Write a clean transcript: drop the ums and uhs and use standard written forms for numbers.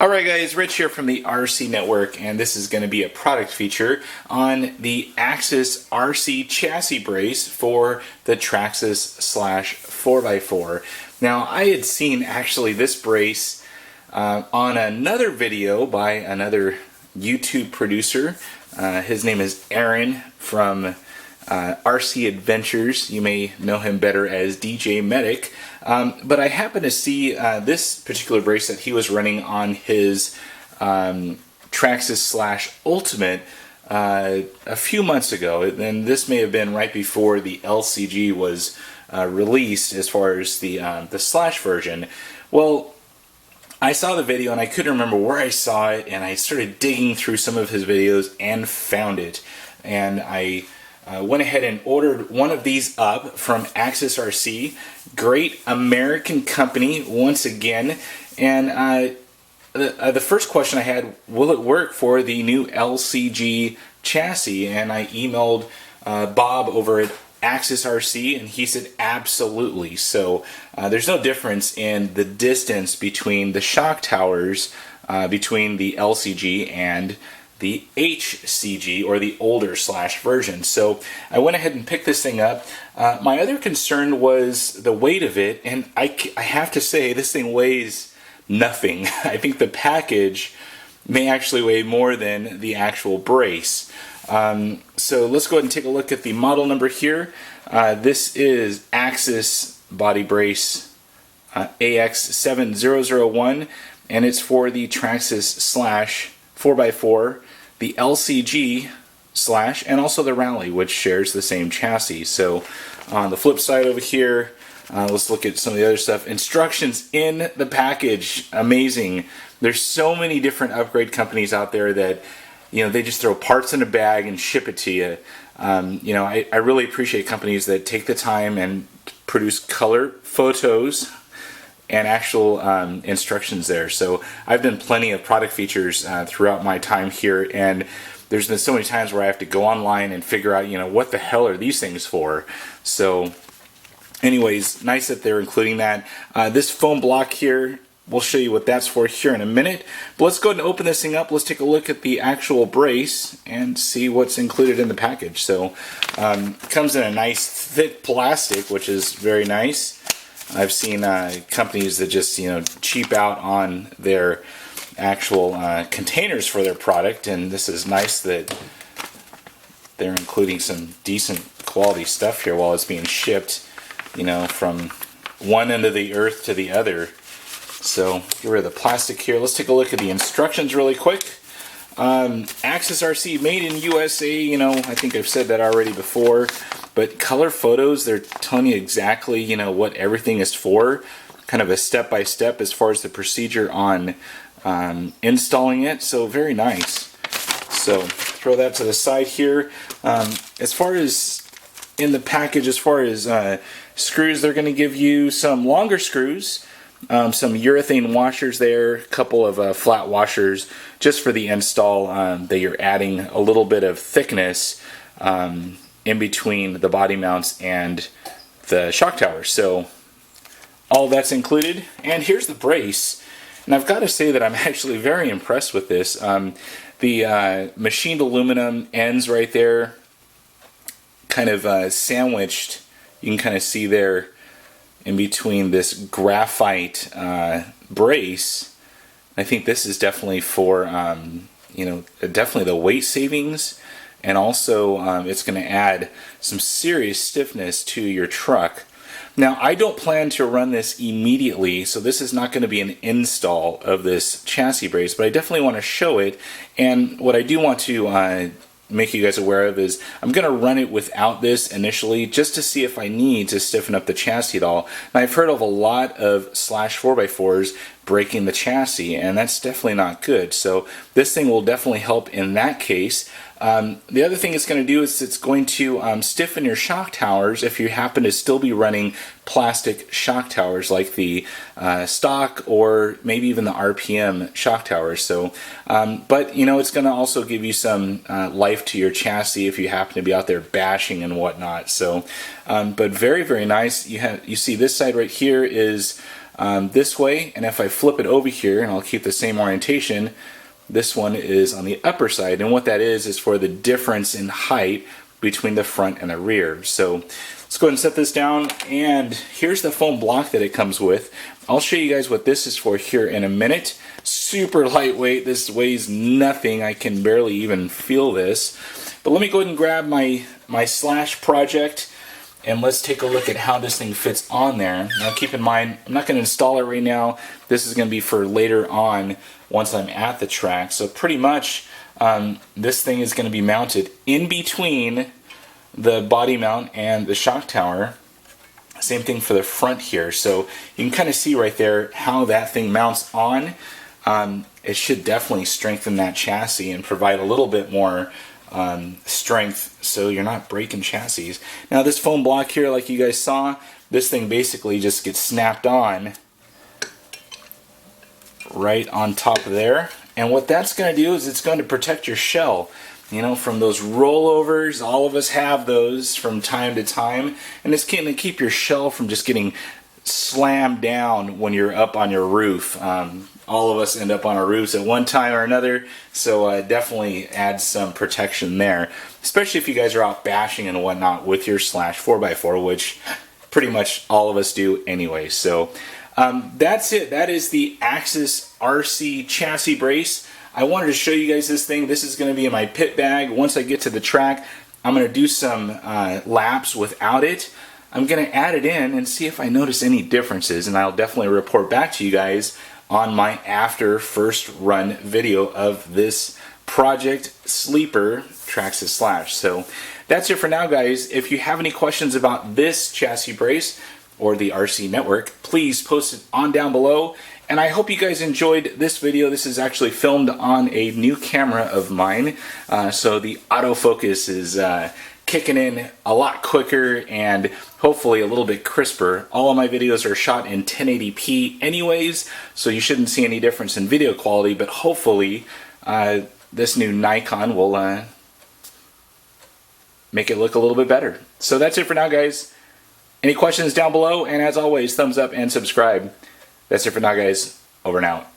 Alright guys, Rich here from the RC Network, and this is going to be a product feature on the Traxxas RC chassis brace for the Traxxas Slash 4x4. Now, I had seen actually this brace on another video by another YouTube producer. His name is Aaron from RC Adventures. You may know him better as DJ Medic. But I happened to see this particular brace that he was running on his Traxxas Slash Ultimate a few months ago, and this may have been right before the LCG was released as far as the Slash version. Well, I saw the video and I couldn't remember where I saw it, and I started digging through some of his videos and found it, and I went ahead and ordered one of these up from Traxxas RC. Great American company once again. And the first question I had, will it work for the new LCG chassis? And I emailed Bob over at Traxxas RC, and he said absolutely. So there's no difference in the distance between the shock towers between the LCG and the HCG, or the older Slash version. So I went ahead and picked this thing up. My other concern was the weight of it, and I have to say this thing weighs nothing. I think the package may actually weigh more than the actual brace. So let's go ahead and take a look at the model number here. This is Traxxas body brace AX7001, and it's for the Traxxas Slash 4x4, the LCG Slash, and also the Rally, which shares the same chassis. So on the flip side over here, let's look at some of the other stuff. Instructions in the package, amazing. There's so many different upgrade companies out there that, you know, they just throw parts in a bag and ship it to you. You know, I really appreciate companies that take the time and produce color photos and actual instructions there. So I've done plenty of product features throughout my time here, and there's been so many times where I have to go online and figure out, you know, what the hell are these things for? So anyways, nice that they're including that. This foam block here, we'll show you what that's for here in a minute. But let's go ahead and open this thing up. Let's take a look at the actual brace and see what's included in the package. So it comes in a nice thick plastic, which is very nice. I've seen companies that just, you know, cheap out on their actual containers for their product, and this is nice that they're including some decent quality stuff here while it's being shipped, you know, from one end of the earth to the other. So get rid of the plastic here. Let's take a look at the instructions really quick. Traxxas RC, made in USA, you know, I think I've said that already before, but color photos, they're telling you exactly, you know, what everything is for, kind of a step-by-step as far as the procedure on installing it, so very nice. So throw that to the side here. As far as in the package, as far as screws, they're going to give you some longer screws, some urethane washers there, a couple of flat washers just for the install, that you're adding a little bit of thickness in between the body mounts and the shock tower. So all that's included, and here's the brace. And I've got to say that I'm actually very impressed with this. The machined aluminum ends right there, kind of sandwiched, you can kind of see there in between this graphite brace. I think this is definitely for, you know, definitely the weight savings, and also it's going to add some serious stiffness to your truck. Now, I don't plan to run this immediately, so this is not going to be an install of this chassis brace, but I definitely want to show it. And what I do want to make you guys aware of is I'm going to run it without this initially, just to see if I need to stiffen up the chassis at all. And I've heard of a lot of Slash 4x4s breaking the chassis, and that's definitely not good. So this thing will definitely help in that case. The other thing it's going to do is it's going to stiffen your shock towers if you happen to still be running plastic shock towers like the stock or maybe even the RPM shock towers. So, but you know, it's going to also give you some life to your chassis if you happen to be out there bashing and whatnot. So, but very, very nice. You see this side right here is this way, and if I flip it over here, and I'll keep the same orientation, this one is on the upper side, and what that is for the difference in height between the front and the rear. So let's go ahead and set this down, and here's the foam block that it comes with. I'll show you guys what this is for here in a minute. Super lightweight, this weighs nothing, I can barely even feel this. But let me go ahead and grab my Slash project, and let's take a look at how this thing fits on there. Now keep in mind, I'm not going to install it right now. This is going to be for later on once I'm at the track. So pretty much this thing is going to be mounted in between the body mount and the shock tower. Same thing for the front here. So you can kind of see right there how that thing mounts on. It should definitely strengthen that chassis and provide a little bit more strength so you're not breaking chassis. Now this foam block here, like you guys saw, this thing basically just gets snapped on right on top of there, and what that's going to do is it's going to protect your shell, you know, from those rollovers. All of us have those from time to time, and it's going to keep your shell from just getting slammed down when you're up on your roof. All of us end up on our roofs at one time or another, so definitely add some protection there, especially if you guys are out bashing and whatnot with your Slash 4x4, which pretty much all of us do anyway. So that's it. That is the Traxxas RC chassis brace. I wanted to show you guys this thing. This is going to be in my pit bag. Once I get to the track, I'm going to do some laps without it. I'm going to add it in and see if I notice any differences, and I'll definitely report back to you guys on my after first run video of this Project Sleeper Traxxas Slash. So that's it for now, guys. If you have any questions about this chassis brace or the RC network, please post it on down below. And I hope you guys enjoyed this video. This is actually filmed on a new camera of mine, so the autofocus is kicking in a lot quicker and hopefully a little bit crisper. All of my videos are shot in 1080p anyways, so you shouldn't see any difference in video quality, but hopefully this new Nikon will make it look a little bit better. So that's it for now, guys. Any questions down below, and as always, thumbs up and subscribe. That's it for now, guys. Over and out.